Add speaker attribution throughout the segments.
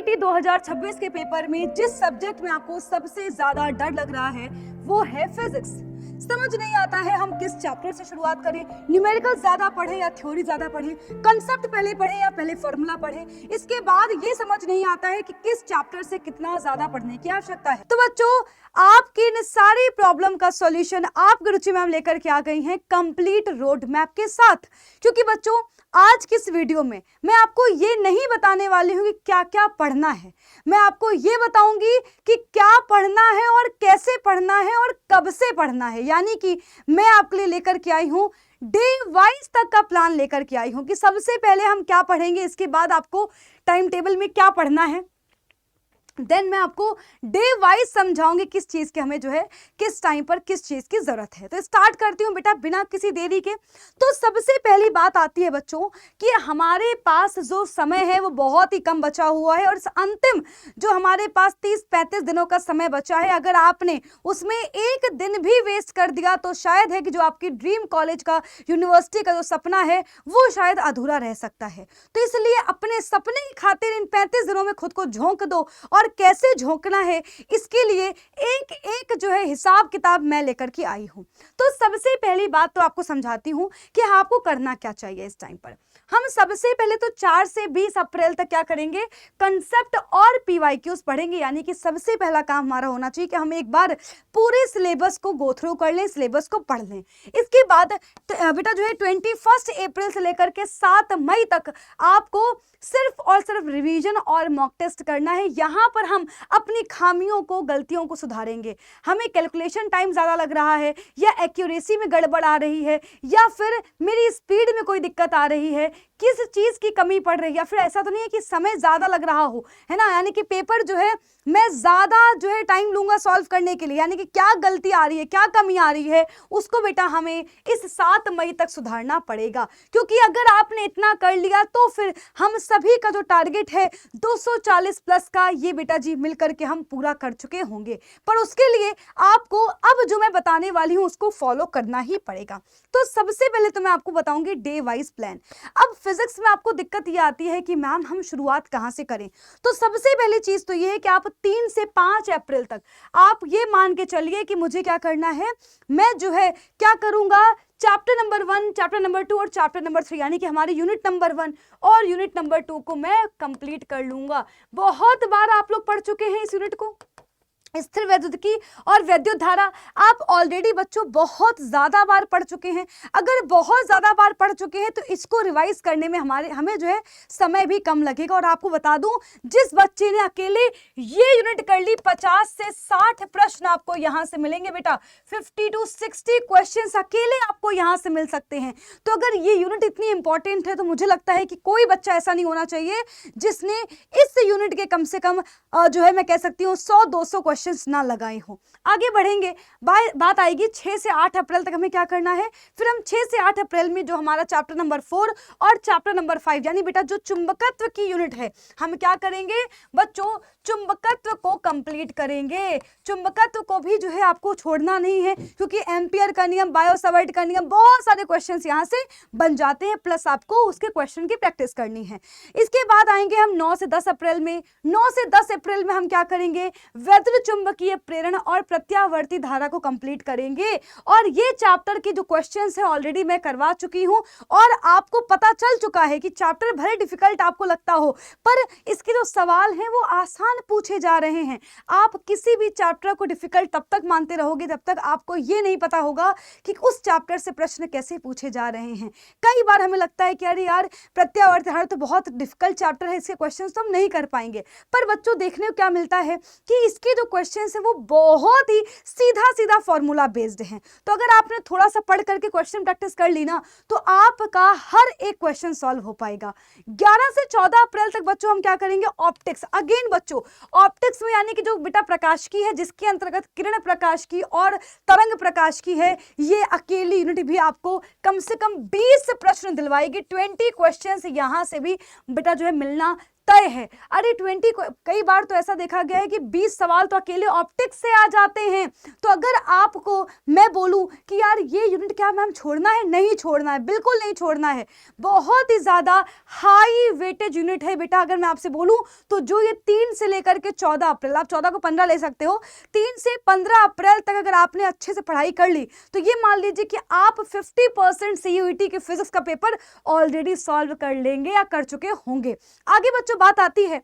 Speaker 1: CET 2026 के paper में जिस सब्जेक्ट में आपको सबसे ज्यादा डर लग रहा है वो है फिजिक्स। समझ नहीं आता है हम किस चैप्टर से शुरुआत करें, न्यूमेरिकल ज्यादा पढ़े या थ्योरी ज्यादा पढ़े, कंसेप्ट पहले पढ़े या पहले फॉर्मूला पढ़े। इसके बाद ये समझ नहीं आता है कि किस चैप्टर से कितना ज्यादा पढ़ने की आवश्यकता है। तो बच्चों, आपकी इन सारी प्रॉब्लम का सॉल्यूशन आपकी रुचि मैम लेकर के आ गई हैं कंप्लीट रोड मैप के साथ। क्योंकि बच्चों, आज की इस वीडियो में मैं आपको ये नहीं बताने वाली हूँ कि क्या क्या पढ़ना है, मैं आपको ये बताऊंगी कि क्या पढ़ना है और कैसे पढ़ना है और कब से पढ़ना है। यानी कि मैं आपके लिए लेकर के आई हूँ डे वाइज तक का प्लान लेकर के आई हूँ कि सबसे पहले हम क्या पढ़ेंगे, इसके बाद आपको टाइम टेबल में क्या पढ़ना है, देन मैं आपको डे वाइज समझाऊंगी किस चीज के हमें जो है किस टाइम पर किस चीज की जरूरत है। तो स्टार्ट करती हूं बेटा बिना किसी देरी के। तो सबसे पहली बात आती है बच्चों कि हमारे पास जो समय है वो बहुत ही कम बचा हुआ है और अंतिम जो हमारे पास 30-35 दिनों का समय बचा है, अगर आपने उसमें एक दिन भी वेस्ट कर दिया तो शायद है कि जो आपकी ड्रीम कॉलेज का, यूनिवर्सिटी का जो सपना है वो शायद अधूरा रह सकता है। तो इसलिए अपने सपने की खातिर इन 35 दिनों में खुद को झोंक दो, और कैसे झोंकना है इसके लिए एक एक जो है हिसाब किताब मैं लेकर के आई हूं। तो सबसे पहली बात तो आपको समझाती हूं कि आपको करना क्या चाहिए इस टाइम पर। हम सबसे पहले तो 4 से 20 अप्रैल तक क्या करेंगे, कंसेप्ट और पीवाईक्यूज पढ़ेंगे। यानी कि सबसे पहला काम हमारा होना चाहिए कि हम एक बार पूरे सिलेबस को गो थ्रू कर लें, सिलेबस को पढ़ लें। इसके बाद बेटा जो है 21 अप्रैल से लेकर के 7 मई तक आपको सिर्फ और सिर्फ रिवीजन और मॉक टेस्ट करना है। यहाँ पर हम अपनी खामियों को, गलतियों को सुधारेंगे। हमें कैलकुलेशन टाइम ज़्यादा लग रहा है, या एक्यूरेसी में गड़बड़ आ रही है, या फिर मेरी स्पीड में कोई दिक्कत आ रही है, किस चीज़ की कमी पड़ रही है, या फिर ऐसा तो नहीं है कि समय ज़्यादा लग रहा हो, है ना। यानी कि पेपर जो है मैं ज़्यादा जो है टाइम लूँगा सॉल्व करने के लिए, यानी कि क्या गलती आ रही है, क्या कमी आ रही है, उसको बेटा हमें इस 7 मई तक सुधारना पड़ेगा। क्योंकि अगर आपने इतना कर लिया तो फिर हम सभी का जो टारगेट है 240 प्लस का, ये बेटा जी मिल करके हम पूरा कर चुके होंगे। पर उसके लिए आपको अब जो मैं बताने वाली हूँ उसको फॉलो करना ही पड़ेगा। तो सबसे पहले तो मैं आपको बताऊंगी डे वाइज प्लान। अब फिजिक्स में आपको दिक्कत ये आती है कि मैम हम शुरुआत कहाँ से करें। तो सबसे पहली चीज तो ये है कि आप 3 से 5 अप्रैल तक आप ये मान के चलिए कि मुझे क्या करना है, मैं जो है क्या करूंगा, चैप्टर नंबर 1, चैप्टर नंबर 2 और चैप्टर नंबर 3 यानी कि हमारे यूनिट नंबर 1 और यूनिट नंबर 2 को मैं कंप्लीट कर लूंगा। बहुत बार आप लोग पढ़ चुके हैं इस यूनिट को, स्थिर वैद्युतिकी और वैद्युत धारा। आप ऑलरेडी बच्चों बहुत ज़्यादा बार पढ़ चुके हैं। अगर बहुत ज़्यादा बार पढ़ चुके हैं तो इसको रिवाइज करने में हमें जो है समय भी कम लगेगा। और आपको बता दूं, जिस बच्चे ने अकेले ये यूनिट कर ली, 50 से 60 प्रश्न आपको यहाँ से मिलेंगे बेटा। 50 to 60 क्वेश्चन अकेले आपको यहाँ से मिल सकते हैं। तो अगर ये यूनिट इतनी इंपॉर्टेंट है तो मुझे लगता है कि कोई बच्चा ऐसा नहीं होना चाहिए जिसने इस यूनिट के कम से कम जो है मैं कह सकती हूँ 100-200 क्वेश्चन ना लगाए हो। आगे बढ़ेंगे, बात आएगी 6 से 8 अप्रैल तक हमें क्या करना है। फिर हम 6 से 8 अप्रैल में जो हमारा चैप्टर नंबर 4 और चैप्टर नंबर 5 यानी बेटा जो चुंबकत्व की यूनिट है, हम क्या करेंगे बच्चों, चुंबकत्व को कंप्लीट करेंगे। चुंबकत्व को भी जो है आपको छोड़ना नहीं है, क्योंकि एम्पियर का नियम, बायो-सावर्ट का नियम, बहुत सारे क्वेश्चंस यहाँ से बन जाते हैं, प्लस आपको उसके क्वेश्चन की प्रैक्टिस करनी है। इसके बाद आएंगे हम 9 से 10 अप्रैल में। 9 से 10 अप्रैल में हम क्या करेंगे, वैद्युत चुंबकीय प्रेरण और प्रत्यावर्ती धारा को कंप्लीट करेंगे। और ये चैप्टर के जो क्वेश्चंस है ऑलरेडी मैं करवा चुकी हूं, और आपको पता चल चुका है कि चैप्टर भले डिफिकल्ट आपको लगता हो, पर इसके जो सवाल हैं वो आसान पूछे जा रहे हैं। आप किसी भी चैप्टर को डिफिकल्ट तब तक मानते रहोगे जब तक आपको ये नहीं पता होगा कि उस चैप्टर से प्रश्न कैसे पूछे जा रहे हैं। कई बार हमें लगता है कि अरे यार प्रत्यावर्ती धारा तो बहुत डिफिकल्ट चैप्टर है, इसके क्वेश्चन तो हम नहीं कर पाएंगे। पर बच्चों देखने को क्या मिलता है कि इसके जो क्वेश्चन है वो बहुत ही सीधा सीधा फॉर्मूला बेस्ड हैं। तो अगर आपने थोड़ा सा पढ़ करके क्वेश्चन प्रैक्टिस कर ली ना तो आपका हर एक क्वेश्चन सॉल्व हो पाएगा। 11 से 14 अप्रैल तक बच्चों हम क्या करेंगे, ऑप्टिक्स। अगेन बच्चों ऑप्टिक्स में यानी कि जो बेटा प्रकाश की है, जिसके अंतर्गत किरण प्रकाश की और तरंग प्रकाश की है, ये अकेली यूनिट भी आपको कम से कम 20 प्रश्न दिलवाएगी। 20 क्वेश्चन यहां से भी बेटा जो है मिलना तय है। अरे 20 कई बार तो ऐसा देखा गया है कि 20 सवाल तो अकेले ऑप्टिक्स से आ जाते हैं। तो अगर आपको मैं बोलूं कि यार ये यूनिट क्या मैम छोड़ना है, नहीं छोड़ना है, बिल्कुल नहीं छोड़ना है। बहुत ही ज्यादा हाई वेटेज यूनिट है बेटा। अगर मैं आपसे बोलूं तो जो ये 3 से लेकर के 14 अप्रैल, आप 14 को 15 ले सकते हो, 3 से 15 अप्रैल तक अगर आपने अच्छे से पढ़ाई कर ली तो ये मान लीजिए कि आप 50% सीयूईटी के फिजिक्स का पेपर ऑलरेडी सॉल्व कर लेंगे या कर चुके होंगे। आगे बच्चों बात आती है,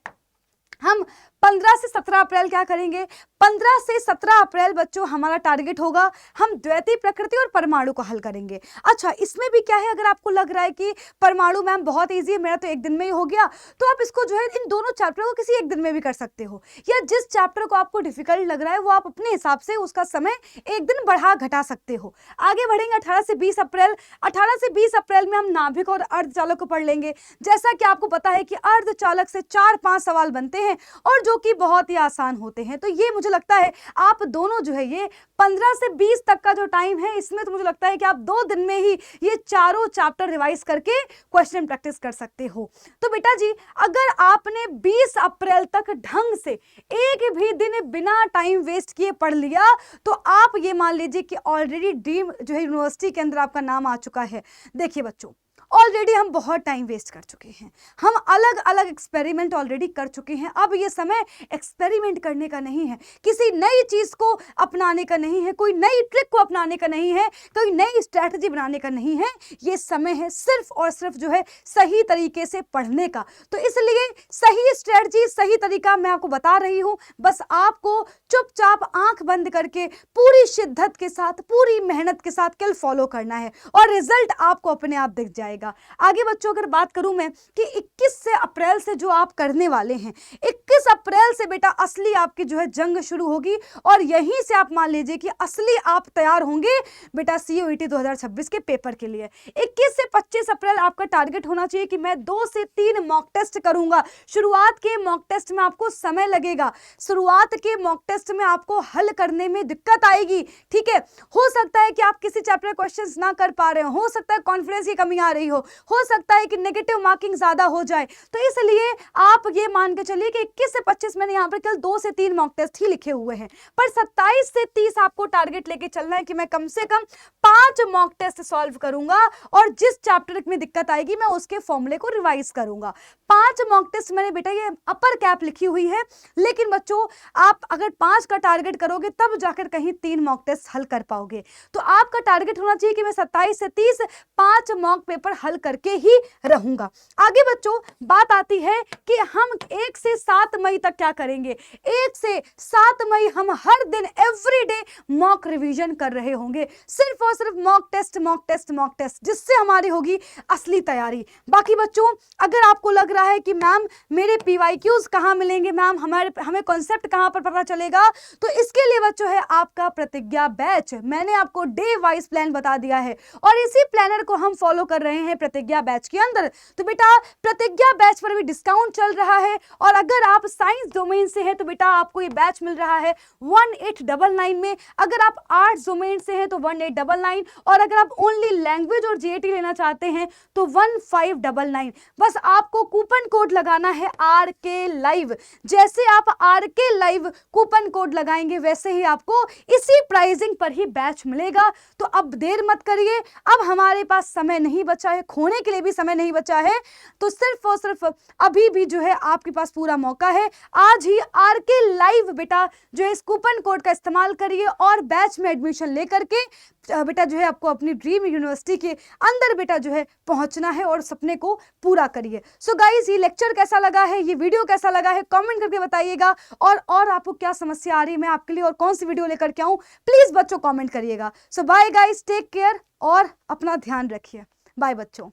Speaker 1: हम 15 से 17 अप्रैल क्या करेंगे। 15 से 17 अप्रैल बच्चों हमारा टारगेट होगा, हम द्वैतीय प्रकृति और परमाणु को हल करेंगे। अच्छा, इसमें भी क्या है, अगर आपको लग रहा है कि परमाणु मैम बहुत इजी है, मेरा तो एक दिन में ही हो गया, तो आप इसको जो है इन दोनों चैप्टर को किसी एक दिन में भी कर सकते हो, या जिस चैप्टर को आपको डिफिकल्ट लग रहा है वो आप अपने हिसाब से उसका समय एक दिन बढ़ा घटा सकते हो। आगे बढ़ेंगे 18 से 20 अप्रैल। 18 से 20 अप्रैल में हम नाभिक और अर्धचालक को पढ़ लेंगे। जैसा कि आपको पता है कि अर्धचालक से 4-5 सवाल बनते हैं और जो कि बहुत ही आसान होते हैं। तो ये मुझे लगता है आप दोनों जो है ये 15 से 20 तक का जो टाइम है इसमें तो मुझे लगता है कि आप 2 दिन में ही ये चारों चैप्टर रिवाइज करके क्वेश्चन प्रैक्टिस कर सकते हो। तो बेटा जी, अगर आपने 20 अप्रैल तक ढंग से एक भी दिन बिना टाइम वेस्ट किए पढ़ लिया तो आप ये मान लीजिए कि ऑलरेडी ड्रीम जो है यूनिवर्सिटी के अंदर आपका नाम आ चुका है। देखिए बच्चों, ऑलरेडी हम बहुत टाइम वेस्ट कर चुके हैं, हम अलग अलग एक्सपेरिमेंट ऑलरेडी कर चुके हैं। अब ये समय एक्सपेरिमेंट करने का नहीं है, किसी नई चीज को अपनाने का नहीं है, कोई नई ट्रिक को अपनाने का नहीं है, कोई नई स्ट्रैटेजी बनाने का नहीं है। ये समय है सिर्फ और सिर्फ जो है सही तरीके से पढ़ने का। तो इसलिए सही स्ट्रैटेजी, सही तरीका मैं आपको बता रही हूं, बस आपको चुपचाप आंख बंद करके पूरी शिद्दत के साथ, पूरी मेहनत के साथ कल फॉलो करना है और रिजल्ट आपको अपने आप दिख जाएगा। आगे बच्चों अगर बात करूं मैं कि 21 से अप्रैल से जो आप करने वाले हैं, 21 अप्रैल से बेटा असली आपकी जो है जंग शुरू होगी और यहीं से आप मान लीजिए कि असली आप तैयार होंगे बेटा सीयूईटी 2026 के पेपर के लिए। 21 से 25 अप्रैल आपका टारगेट होना चाहिए कि मैं 2 से 3 मॉक टेस्ट करूंगा। शुरुआत के मॉक टेस्ट में आपको समय लगेगा, शुरुआत के मॉक टेस्ट में आपको हल करने में दिक्कत आएगी, ठीक है। हो सकता है कि आप किसी चैप्टर क्वेश्चंस ना कर पा रहे हो सकता है कॉन्फिडेंस की कमी आ रही हो सकता है कि नेगेटिव मार्किंग ज्यादा हो जाए। तो इसलिए आप ये मान के चलिए कि 21 से 25 मैंने यहाँ पर कल 2 से 3 मॉक टेस्ट ही लिखे हुए हैं, पर 27 से 30 आपको टारगेट लेके चलना है कि मैं कम से कम 5 मॉक टेस्ट सॉल्व करूंगा और जिस चैप्टर में दिक्कत आएगी मैं उसके फॉर्मूले को रिवाइज करूंगा। 5 मॉक टेस्ट मैंने बेटा ये अपर कैप लिखी हुई है, लेकिन बच्चों आप अगर 5 का टारगेट करोगे तब जाकर कहीं 3 मॉक टेस्ट हल कर पाओगे। तो आपका टारगेट होना चाहिए कि मैं 27 से 30 5 मॉक पेपर हल करके ही रहूंगा। आगे बच्चों बात आती है कि हम 1 से 7 मई तक क्या करेंगे। 1 से 7 मई हम हर दिन एवरीडे मॉक रिवीजन कर रहे होंगे, सिर्फ और सिर्फ mock test mock test mock test, जिससे हमारी होगी असली तैयारी। बाकी बच्चों अगर आपको लग रहा है कि मैम मेरे पीवाईक्यूज कहां मिलेंगे, मैम हमें कॉन्सेप्ट कहां पर पता चलेगा, तो इसके लिए बच्चों है आपका प्रतिज्ञा बैच। मैंने आपको डे वाइज प्लान बता दिया है और इसी प्लानर को हम फॉलो कर रहे हैं प्रतिज्ञा बैच के अंदर। तो बेटा प्रतिज्ञा बैच पर भी डिस्काउंट चल रहा है और अगर आप साइंस डोमेन से हैं तो बेटा आपको ये बैच मिल रहा है 1899 में। अगर आप आर्ट्स डोमेन से हैं तो 1899 और अगर आप ओनली लैंग्वेज और जीएटी लेना चाहते हैं तो 1599। बस आपको कूपन कोड लगाना है आरके लाइव। जैसे आप आरके लाइव कूपन कोड लगाएंगे वैसे ही आपको इसी प्राइसिंग पर ही बैच मिलेगा। तो अब देर मत करिए, अब हमारे पास समय नहीं बचा है, खोने के लिए भी समय नहीं बचा है, तो सिर्फ और सिर्फ अभी भी जो है आपके पास पूरा मौका है। आज ही आरके लाइव बेटा जो है इस कूपन कोड का इस्तेमाल करिए और बैच में एडमिशन लेकर के बेटा जो है आपको अपनी ड्रीम यूनिवर्सिटी के अंदर बेटा जो है पहुंचना है और सपने को पूरा करिए। सो गाइस, ये लेक्चर कैसा लगा है, ये वीडियो कैसा लगा है, कमेंट करके बताइएगा। और आपको क्या समस्या आ रही है, मैं आपके लिए और कौन सी वीडियो लेकर के आऊं, प्लीज बच्चों कमेंट करिएगा। सो बाय गाइस, टेक केयर और अपना ध्यान रखिए। बाय बच्चों।